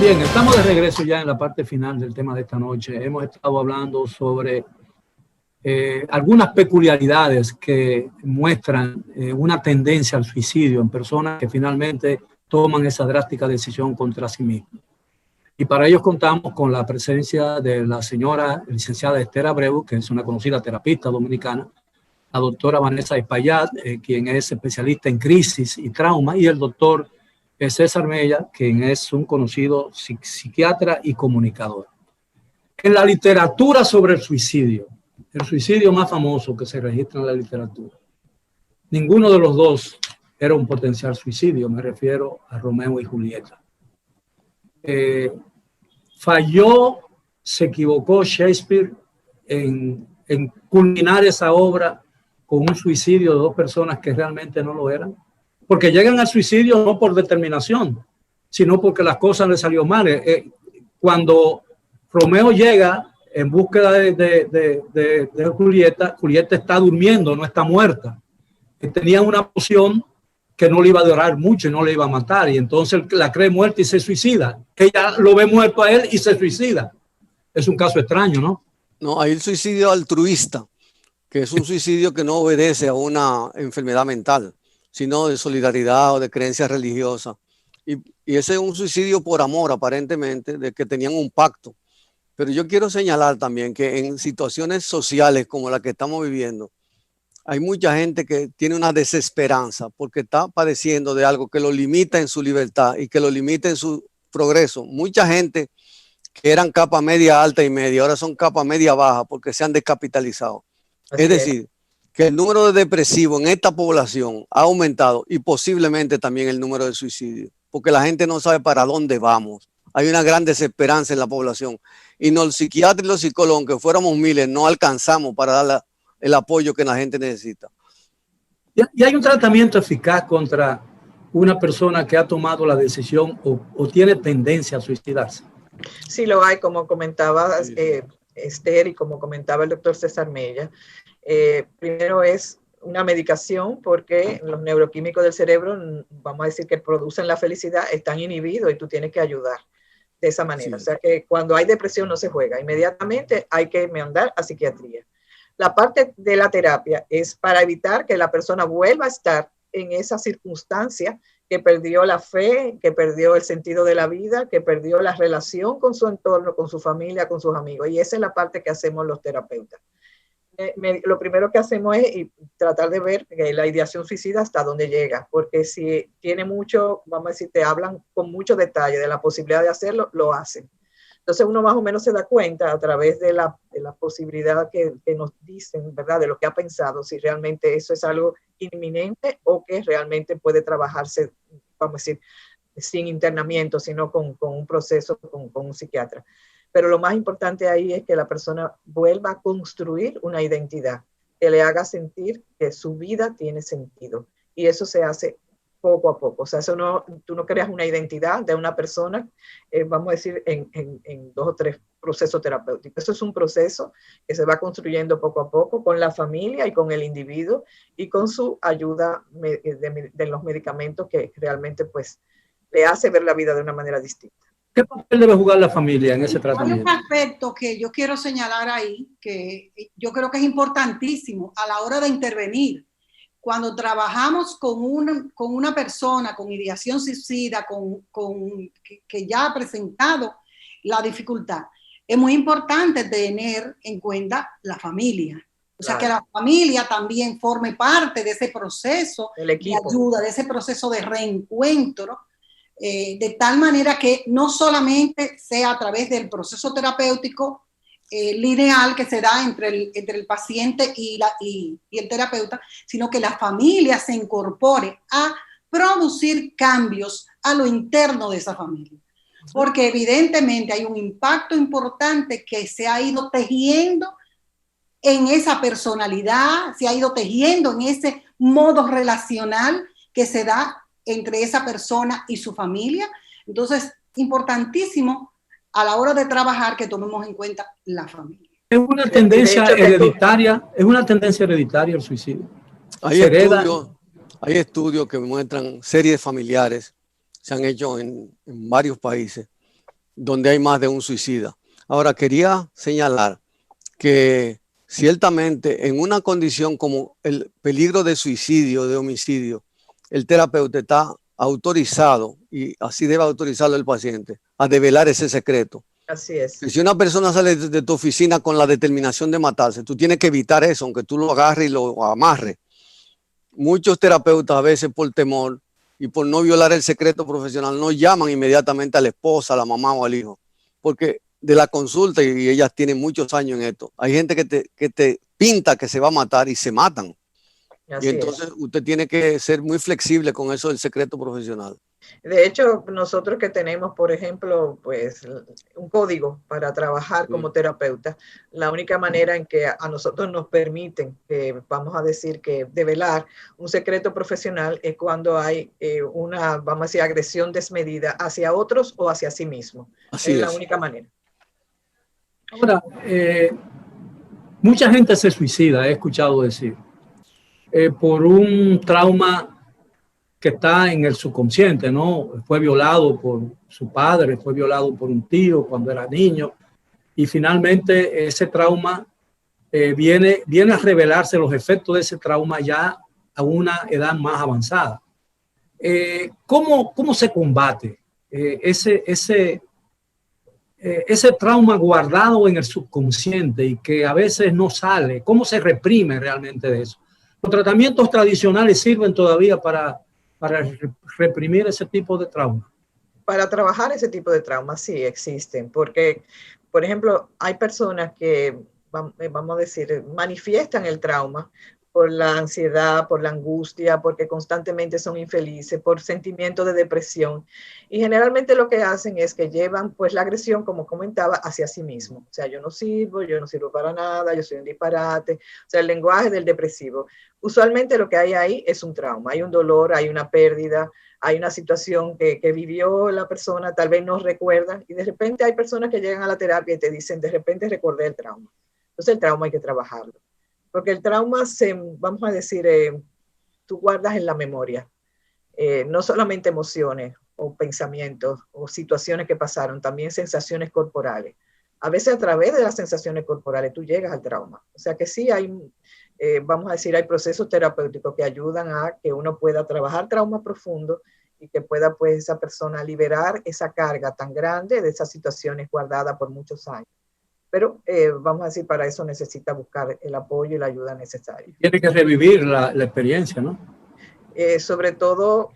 Bien, estamos de regreso ya en la parte final del tema de esta noche. Hemos estado hablando sobre algunas peculiaridades que muestran una tendencia al suicidio en personas que finalmente toman esa drástica decisión contra sí mismas. Y para ello contamos con la presencia de la señora licenciada Esther Abreu, que es una conocida terapista dominicana, la doctora Vanessa Espaillat, quien es especialista en crisis y trauma, y el doctor César Mella, quien es un conocido psiquiatra y comunicador. En la literatura sobre el suicidio más famoso que se registra en la literatura, ninguno de los dos era un potencial suicidio, me refiero a Romeo y Julieta. Falló, se equivocó Shakespeare en culminar esa obra con un suicidio de dos personas que realmente no lo eran, porque llegan al suicidio no por determinación, sino porque las cosas le salieron mal. Cuando Romeo llega en búsqueda de Julieta, Julieta está durmiendo, no está muerta. Tenía una poción que no le iba a durar mucho y no le iba a matar, y entonces la cree muerta y se suicida. Ella lo ve muerto a él y se suicida. Es un caso extraño, ¿no? No, hay el suicidio altruista, que es un suicidio que no obedece a una enfermedad mental, sino de solidaridad o de creencia religiosa. Y ese es un suicidio por amor, aparentemente, de que tenían un pacto. Pero yo quiero señalar también que en situaciones sociales como la que estamos viviendo, hay mucha gente que tiene una desesperanza porque está padeciendo de algo que lo limita en su libertad y que lo limita en su progreso. Mucha gente que eran capa media alta y media, ahora son capa media baja porque se han descapitalizado. Es decir, que el número de depresivos en esta población ha aumentado y posiblemente también el número de suicidios, porque la gente no sabe para dónde vamos. Hay una gran desesperanza en la población y los psiquiatras y los psicólogos, aunque fuéramos miles, no alcanzamos para dar el apoyo que la gente necesita. ¿Y hay un tratamiento eficaz contra una persona que ha tomado la decisión o tiene tendencia a suicidarse? Sí lo hay, como comentaba Esther y como comentaba el doctor César Mella. Primero es una medicación porque los neuroquímicos del cerebro, vamos a decir que producen la felicidad, están inhibidos y tú tienes que ayudar de esa manera. Sí. O sea que cuando hay depresión no se juega, inmediatamente hay que mandar a psiquiatría. La parte de la terapia es para evitar que la persona vuelva a estar en esa circunstancia que perdió la fe, que perdió el sentido de la vida, que perdió la relación con su entorno, con su familia, con sus amigos. Y esa es la parte que hacemos los terapeutas. Lo primero que hacemos es tratar de ver la ideación suicida hasta dónde llega, porque si tiene mucho, vamos a decir, te hablan con mucho detalle de la posibilidad de hacerlo, lo hacen. Entonces uno más o menos se da cuenta a través de la posibilidad que nos dicen, ¿verdad? De lo que ha pensado, si realmente eso es algo inminente o que realmente puede trabajarse, vamos a decir, sin internamiento, sino con un proceso, con un psiquiatra. Pero lo más importante ahí es que la persona vuelva a construir una identidad que le haga sentir que su vida tiene sentido. Y eso se hace poco a poco. O sea, tú no creas una identidad de una persona, vamos a decir, en 2 o 3 procesos terapéuticos. Eso es un proceso que se va construyendo poco a poco con la familia y con el individuo y con su ayuda de los medicamentos que realmente pues le hace ver la vida de una manera distinta. ¿Qué papel debe jugar la familia en ese tratamiento? Hay un aspecto que yo quiero señalar ahí, que yo creo que es importantísimo a la hora de intervenir. Cuando trabajamos con una persona con ideación suicida, que ya ha presentado la dificultad, es muy importante tener en cuenta la familia. O sea, que la familia también forme parte de ese proceso de ayuda, de ese proceso de reencuentro, de tal manera que no solamente sea a través del proceso terapéutico lineal que se da entre el paciente y el terapeuta, sino que la familia se incorpore a producir cambios a lo interno de esa familia. Porque evidentemente hay un impacto importante que se ha ido tejiendo en esa personalidad, se ha ido tejiendo en ese modo relacional que se da entre esa persona y su familia. Entonces, importantísimo a la hora de trabajar que tomemos en cuenta la familia. ¿Es una tendencia hereditaria? ¿Es una tendencia hereditaria el suicidio? Hay estudios que muestran series familiares, se han hecho en varios países, donde hay más de un suicida. Ahora, quería señalar que ciertamente en una condición como el peligro de suicidio, de homicidio, el terapeuta está autorizado, y así debe autorizarlo el paciente, a develar ese secreto. Así es. Si una persona sale de tu oficina con la determinación de matarse, tú tienes que evitar eso, aunque tú lo agarres y lo amarres. Muchos terapeutas a veces por temor y por no violar el secreto profesional no llaman inmediatamente a la esposa, a la mamá o al hijo, porque de la consulta, y ellas tienen muchos años en esto, hay gente que te pinta que se va a matar y se matan. Así y entonces usted tiene que ser muy flexible con eso del secreto profesional. De hecho, nosotros que tenemos, por ejemplo, pues un código para trabajar como terapeuta, la única manera en que a nosotros nos permiten, vamos a decir, que develar un secreto profesional es cuando hay una, vamos a decir, agresión desmedida hacia otros o hacia sí mismo. Así es la única manera. Ahora, mucha gente se suicida, he escuchado decir, por un trauma que está en el subconsciente, ¿no? Fue violado por su padre, fue violado por un tío cuando era niño, y finalmente ese trauma viene a revelarse los efectos de ese trauma ya a una edad más avanzada. ¿Cómo se combate ese trauma guardado en el subconsciente y que a veces no sale? ¿Cómo se reprime realmente de eso? ¿Los tratamientos tradicionales sirven todavía para reprimir ese tipo de trauma? Para trabajar ese tipo de traumas sí existen, porque, por ejemplo, hay personas que, vamos a decir, manifiestan el trauma por la ansiedad, por la angustia, porque constantemente son infelices, por sentimientos de depresión. Y generalmente lo que hacen es que llevan pues la agresión, como comentaba, hacia sí mismo. O sea, yo no sirvo para nada, yo soy un disparate. O sea, el lenguaje del depresivo. Usualmente lo que hay ahí es un trauma, hay un dolor, hay una pérdida, hay una situación que vivió la persona, tal vez no recuerda, y de repente hay personas que llegan a la terapia y te dicen, de repente recordé el trauma. Entonces el trauma hay que trabajarlo. Porque el trauma, vamos a decir, tú guardas en la memoria, no solamente emociones o pensamientos o situaciones que pasaron, también sensaciones corporales. A veces a través de las sensaciones corporales tú llegas al trauma. O sea que sí hay, vamos a decir, hay procesos terapéuticos que ayudan a que uno pueda trabajar trauma profundo y que pueda pues esa persona liberar esa carga tan grande de esas situaciones guardadas por muchos años. Pero vamos a decir, para eso necesita buscar el apoyo y la ayuda necesaria. Tiene que revivir la experiencia, ¿no? Sobre todo...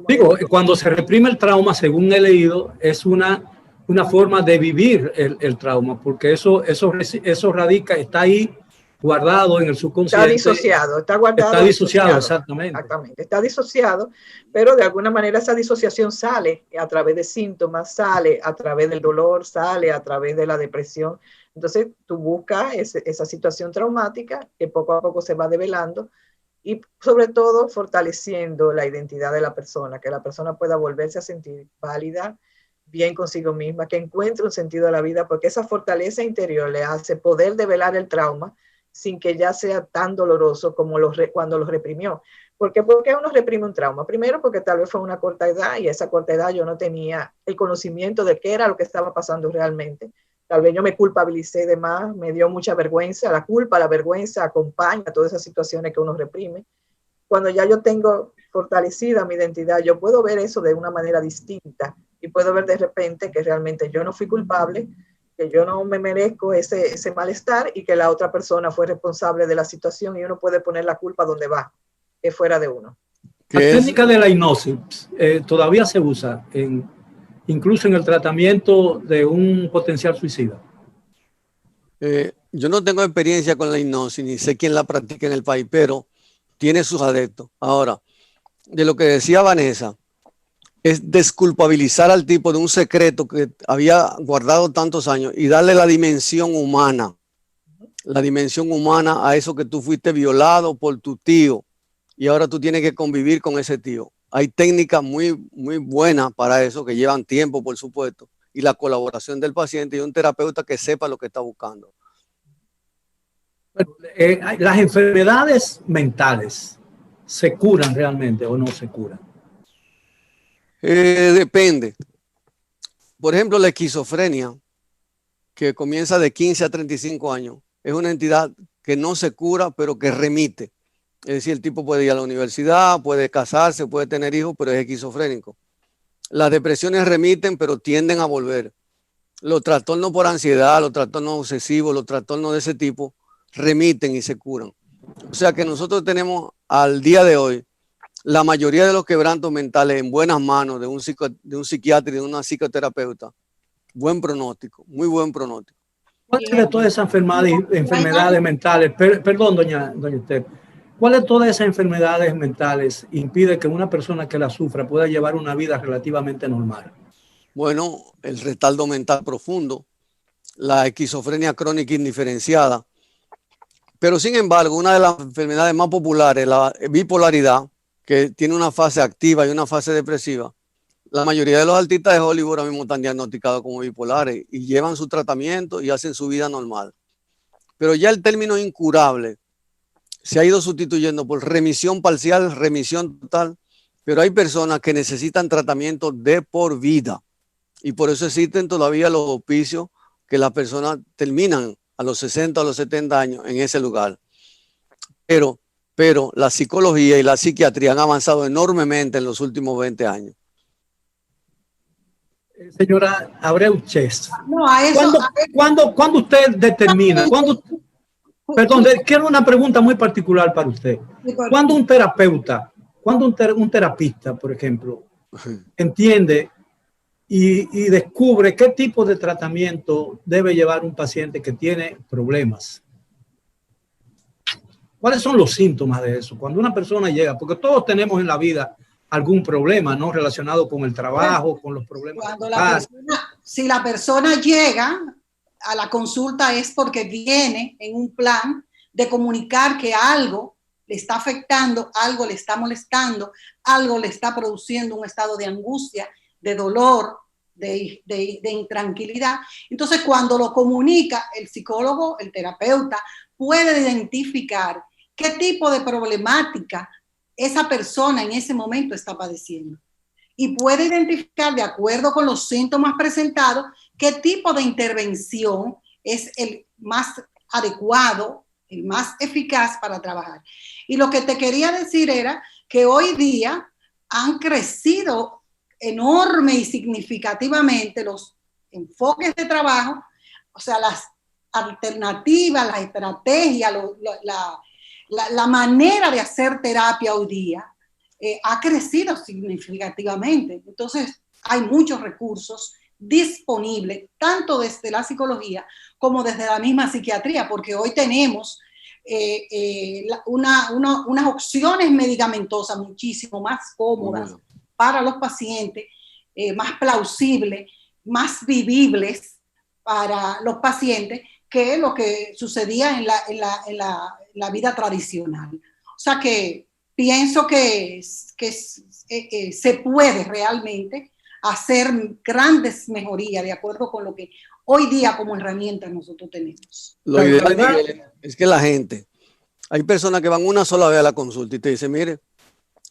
Digo, cuando se reprime el trauma, según he leído, es una forma de vivir el trauma, porque eso radica, está ahí guardado en el subconsciente. Está disociado, está guardado. Está disociado, exactamente. Exactamente, está disociado, pero de alguna manera esa disociación sale a través de síntomas, sale a través del dolor, sale a través de la depresión. Entonces tú buscas esa situación traumática que poco a poco se va develando y sobre todo fortaleciendo la identidad de la persona, que la persona pueda volverse a sentir válida, bien consigo misma, que encuentre un sentido a la vida, porque esa fortaleza interior le hace poder develar el trauma sin que ya sea tan doloroso como cuando lo reprimió. ¿Por qué uno reprime un trauma? Primero porque tal vez fue una corta edad y a esa corta edad yo no tenía el conocimiento de qué era lo que estaba pasando realmente. Tal vez yo me culpabilicé de más, me dio mucha vergüenza. La culpa, la vergüenza acompaña todas esas situaciones que uno reprime. Cuando ya yo tengo fortalecida mi identidad, yo puedo ver eso de una manera distinta y puedo ver de repente que realmente yo no fui culpable, que yo no me merezco ese malestar y que la otra persona fue responsable de la situación y uno puede poner la culpa donde va, que fuera de uno. La técnica de la hipnosis todavía se usa incluso en el tratamiento de un potencial suicida. Yo no tengo experiencia con la hipnosis, ni sé quién la practica en el país, pero tiene sus adeptos. Ahora, de lo que decía Vanessa, es desculpabilizar al tipo de un secreto que había guardado tantos años y darle la dimensión humana a eso que tú fuiste violado por tu tío y ahora tú tienes que convivir con ese tío. Hay técnicas muy buenas para eso que llevan tiempo, por supuesto, y la colaboración del paciente y un terapeuta que sepa lo que está buscando. Las enfermedades mentales, ¿se curan realmente o no se curan? Depende. Por ejemplo, la esquizofrenia, que comienza de 15 a 35 años, es una entidad que no se cura, pero que remite. Es decir, el tipo puede ir a la universidad, puede casarse, puede tener hijos, pero es esquizofrénico. Las depresiones remiten, pero tienden a volver. Los trastornos por ansiedad, los trastornos obsesivos, los trastornos de ese tipo, remiten y se curan. O sea que nosotros tenemos al día de hoy la mayoría de los quebrantos mentales en buenas manos de un psiquiatra y de una psicoterapeuta. Buen pronóstico, muy buen pronóstico. ¿Cuáles de todas esas enfermedades mentales, perdón, doña Esther, cuáles de todas esas enfermedades mentales impide que una persona que la sufra pueda llevar una vida relativamente normal? Bueno, el retardo mental profundo, la esquizofrenia crónica indiferenciada, pero sin embargo, una de las enfermedades más populares, la bipolaridad, que tiene una fase activa y una fase depresiva. La mayoría de los artistas de Hollywood ahora mismo están diagnosticados como bipolares y llevan su tratamiento y hacen su vida normal. Pero ya el término incurable se ha ido sustituyendo por remisión parcial, remisión total, pero hay personas que necesitan tratamiento de por vida y por eso existen todavía los hospicios que las personas terminan a los 60 o los 70 años en ese lugar. Pero la psicología y la psiquiatría han avanzado enormemente en los últimos 20 años. Señora Abreu Chess, no, a eso, ¿cuándo usted determina? Perdón, quiero una pregunta muy particular para usted. ¿Cuándo un terapeuta, un terapista, por ejemplo, entiende y descubre qué tipo de tratamiento debe llevar un paciente que tiene problemas? ¿Cuáles son los síntomas de eso? Cuando una persona llega, porque todos tenemos en la vida algún problema, ¿no? Relacionado con el trabajo, con los problemas. Si la persona llega a la consulta es porque viene en un plan de comunicar que algo le está afectando, algo le está molestando, algo le está produciendo un estado de angustia, de dolor, de intranquilidad. Entonces, cuando lo comunica, el psicólogo, el terapeuta, puede identificar qué tipo de problemática esa persona en ese momento está padeciendo. Y puede identificar, de acuerdo con los síntomas presentados, qué tipo de intervención es el más adecuado, el más eficaz para trabajar. Y lo que te quería decir era que hoy día han crecido enorme y significativamente los enfoques de trabajo, o sea, las alternativas, las estrategias, la manera de hacer terapia hoy día ha crecido significativamente. Entonces, hay muchos recursos disponibles, tanto desde la psicología como desde la misma psiquiatría, porque hoy tenemos unas opciones medicamentosas muchísimo más cómodas para los pacientes, más plausibles, más vivibles para los pacientes que lo que sucedía en la vida tradicional. O sea que pienso que se puede realmente hacer grandes mejorías de acuerdo con lo que hoy día como herramienta nosotros tenemos. Lo ideal es que la gente, hay personas que van una sola vez a la consulta y te dicen, mire,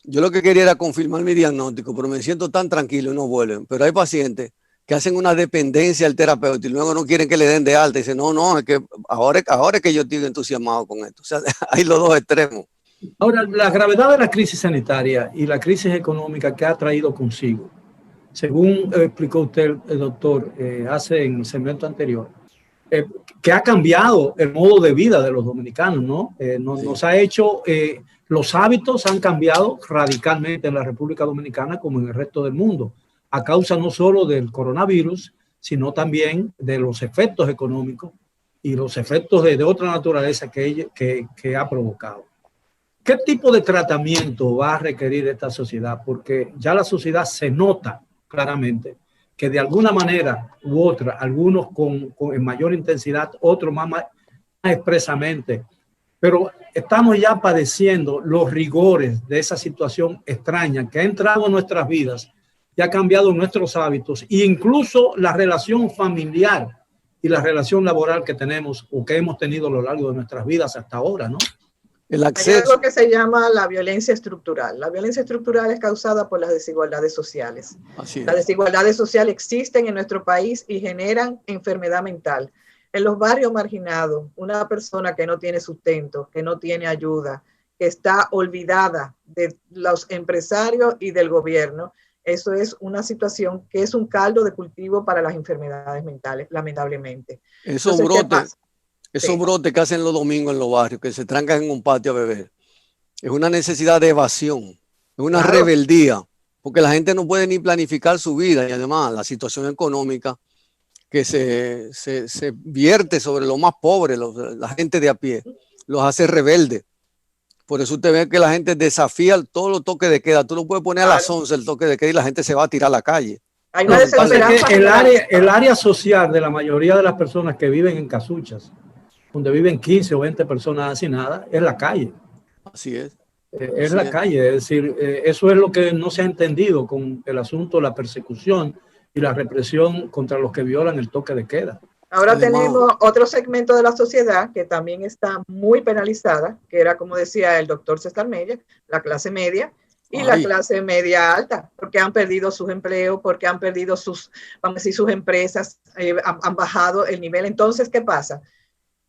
yo lo que quería era confirmar mi diagnóstico, pero me siento tan tranquilo y no vuelven. Pero hay pacientes que hacen una dependencia al terapeuta y luego no quieren que le den de alta y dicen, no, es que ahora es que yo estoy entusiasmado con esto. O sea, hay los dos extremos. Ahora, la gravedad de la crisis sanitaria y la crisis económica que ha traído consigo, según explicó usted, el doctor, hace en el segmento anterior, que ha cambiado el modo de vida de los dominicanos, ¿no? Nos ha hecho, los hábitos han cambiado radicalmente en la República Dominicana como en el resto del mundo, a causa no solo del coronavirus, sino también de los efectos económicos y los efectos de otra naturaleza que ha provocado. ¿Qué tipo de tratamiento va a requerir esta sociedad? Porque ya la sociedad se nota claramente que de alguna manera u otra, algunos en mayor intensidad, otros más expresamente, pero estamos ya padeciendo los rigores de esa situación extraña que ha entrado en nuestras vidas y ha cambiado nuestros hábitos e incluso la relación familiar y la relación laboral que tenemos o que hemos tenido a lo largo de nuestras vidas hasta ahora, ¿no? El Hay acceso. algo que se llama la violencia estructural. La violencia estructural es causada por las desigualdades sociales. Así Las es. desigualdades sociales existen en nuestro país y generan enfermedad mental. En los barrios marginados, una persona que no tiene sustento, que no tiene ayuda, que está olvidada de los empresarios y del gobierno, eso es una situación que es un caldo de cultivo para las enfermedades mentales, lamentablemente. Esos Entonces, ¿qué brotes, pasa? esos Sí. brotes que hacen los domingos en los barrios, que se trancan en un patio a beber, es una necesidad de evasión, es una Claro. rebeldía, porque la gente no puede ni planificar su vida y además la situación económica que se vierte sobre los más pobres, la gente de a pie, los hace rebeldes. Por eso usted ve que la gente desafía todos los toques de queda. Tú lo puedes poner a las 11 el toque de queda y la gente se va a tirar a la calle. Hay Lo una que pasa es desesperanza que generalizada. el área social de la mayoría de las personas que viven en casuchas, donde viven 15 o 20 personas hacinadas, es la calle. Así es. Es la calle, es decir, eso es lo que no se ha entendido con el asunto de la persecución y la represión contra los que violan el toque de queda. Ahora Además, tenemos otro segmento de la sociedad que también está muy penalizada, que era, como decía el doctor César Mella, la clase media y la clase media alta, porque han perdido sus empleos, porque han perdido sus, vamos a decir, sus empresas, han bajado el nivel. Entonces, ¿qué pasa?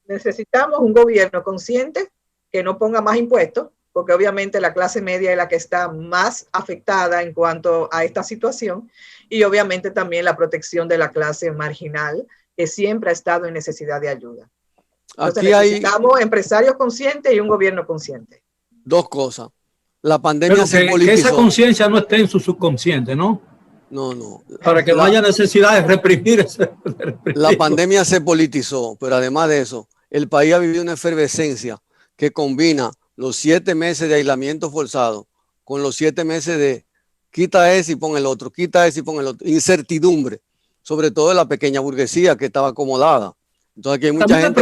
Necesitamos un gobierno consciente que no ponga más impuestos, porque obviamente la clase media es la que está más afectada en cuanto a esta situación, y obviamente también la protección de la clase marginal, que siempre ha estado en necesidad de ayuda. Entonces aquí necesitamos empresarios conscientes y un gobierno consciente. Dos cosas. La pandemia se politizó. Que esa conciencia no esté en su subconsciente, ¿no? No, no. Para que no haya necesidad de reprimir ese. La pandemia se politizó, pero además de eso, el país ha vivido una efervescencia que combina los 7 meses de aislamiento forzado con los 7 meses de quita ese y pon el otro, quita ese y pon el otro. Incertidumbre, sobre todo de la pequeña burguesía que estaba acomodada. Entonces aquí hay mucha También gente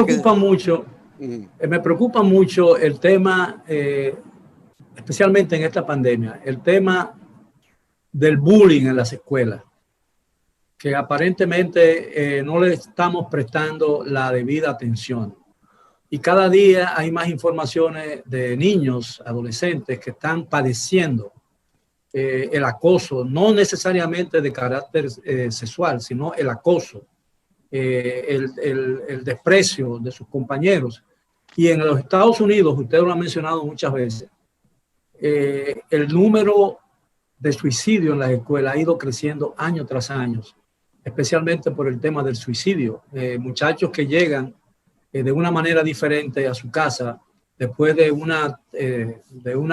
me preocupa mucho el tema, especialmente en esta pandemia, el tema del bullying en las escuelas, que aparentemente no le estamos prestando la debida atención. Y cada día hay más informaciones de niños, adolescentes que están padeciendo el acoso, no necesariamente de carácter sexual, sino el acoso, el desprecio de sus compañeros. Y en los Estados Unidos, usted lo ha mencionado muchas veces, el número de suicidio en las escuelas ha ido creciendo año tras año, especialmente por el tema del suicidio. Muchachos que llegan de una manera diferente a su casa después de una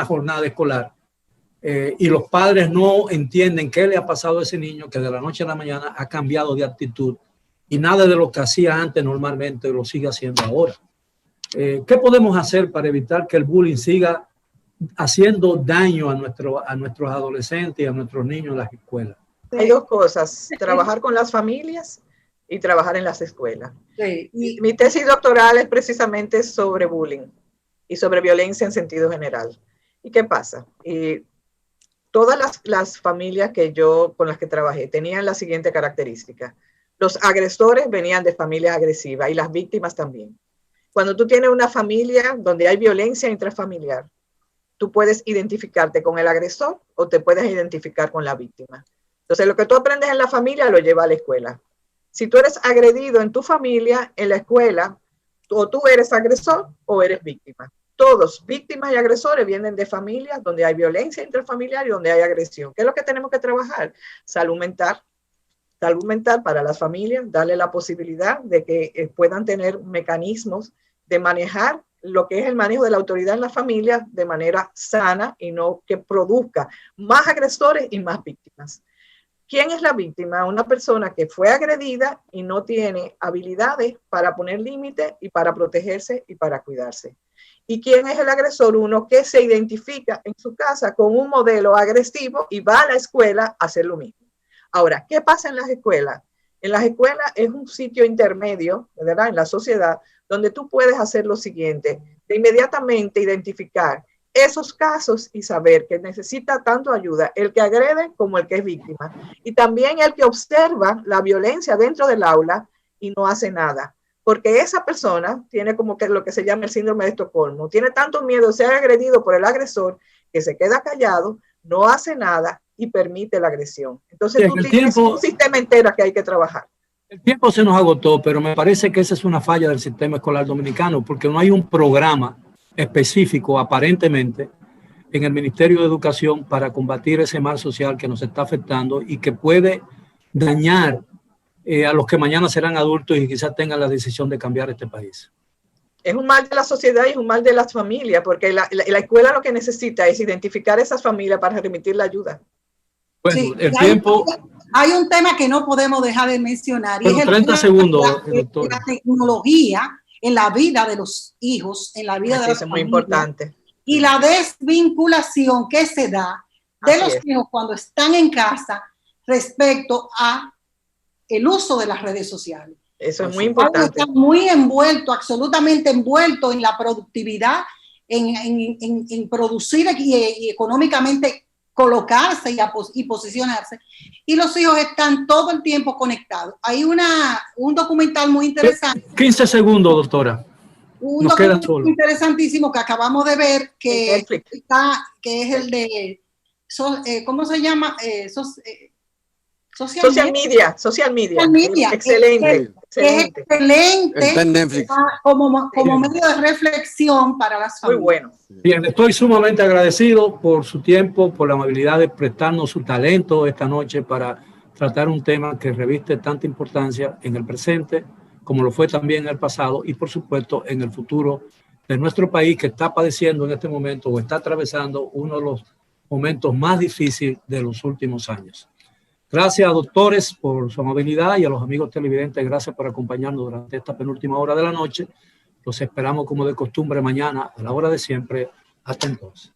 jornada escolar y los padres no entienden qué le ha pasado a ese niño que de la noche a la mañana ha cambiado de actitud y nada de lo que hacía antes normalmente lo sigue haciendo ahora. ¿Qué podemos hacer para evitar que el bullying siga haciendo daño a nuestros adolescentes y a nuestros niños en las escuelas? Hay dos cosas, trabajar con las familias y trabajar en las escuelas. Sí. Mi tesis doctoral es precisamente sobre bullying y sobre violencia en sentido general. ¿Y qué pasa? Y todas las familias con las que trabajé tenían la siguiente característica. Los agresores venían de familias agresivas y las víctimas también. Cuando tú tienes una familia donde hay violencia intrafamiliar, tú puedes identificarte con el agresor o te puedes identificar con la víctima. Entonces, lo que tú aprendes en la familia lo llevas a la escuela. Si tú eres agredido en tu familia, en la escuela, o tú eres agresor o eres víctima. Todos, víctimas y agresores, vienen de familias donde hay violencia intrafamiliar y donde hay agresión. ¿Qué es lo que tenemos que trabajar? Salud mental para las familias, darle la posibilidad de que puedan tener mecanismos de manejar lo que es el manejo de la autoridad en la familia de manera sana y no que produzca más agresores y más víctimas. ¿Quién es la víctima? Una persona que fue agredida y no tiene habilidades para poner límites y para protegerse y para cuidarse. ¿Y quién es el agresor? Uno que se identifica en su casa con un modelo agresivo y va a la escuela a hacer lo mismo. Ahora, ¿qué pasa en las escuelas? En las escuelas es un sitio intermedio, ¿verdad? En la sociedad, donde tú puedes hacer lo siguiente, de inmediatamente identificar esos casos y saber que necesita tanto ayuda el que agrede como el que es víctima. Y también el que observa la violencia dentro del aula y no hace nada. porque esa persona tiene como que lo que se llama el síndrome de Estocolmo, tiene tanto miedo de ser agredido por el agresor que se queda callado, no hace nada y permite la agresión. Entonces sí, tú tienes un sistema entero que hay que trabajar. El tiempo se nos agotó, pero me parece que esa es una falla del sistema escolar dominicano, porque no hay un programa específico, aparentemente, en el Ministerio de Educación para combatir ese mal social que nos está afectando y que puede dañar a los que mañana serán adultos y quizás tengan la decisión de cambiar este país. Es un mal de la sociedad y es un mal de las familias, porque la escuela lo que necesita es identificar esas familias para remitir la ayuda. Bueno, sí, el tiempo... Hay un tema que no podemos dejar de mencionar. Pero y es 30 segundos, doctor. La tecnología en la vida de los hijos, en la vida de las familias. Eso es muy importante. Y la desvinculación que se da de los hijos cuando están en casa respecto a el uso de las redes sociales. Eso es muy importante. Está muy envuelto, absolutamente envuelto en la productividad, en producir y económicamente colocarse y posicionarse, y los hijos están todo el tiempo conectados. Hay un documental muy interesante. 15 segundos, doctora. Un documental interesantísimo que acabamos de ver, que es el de, ¿cómo se llama? Social media. Excelente. Es excelente como medio de reflexión para las familias. Muy bueno. Bien, estoy sumamente agradecido por su tiempo, por la amabilidad de prestarnos su talento esta noche para tratar un tema que reviste tanta importancia en el presente, como lo fue también en el pasado y por supuesto en el futuro de nuestro país, que está padeciendo en este momento o está atravesando uno de los momentos más difíciles de los últimos años. Gracias, doctores, por su amabilidad, y a los amigos televidentes, gracias por acompañarnos durante esta penúltima hora de la noche. Los esperamos como de costumbre mañana a la hora de siempre. Hasta entonces.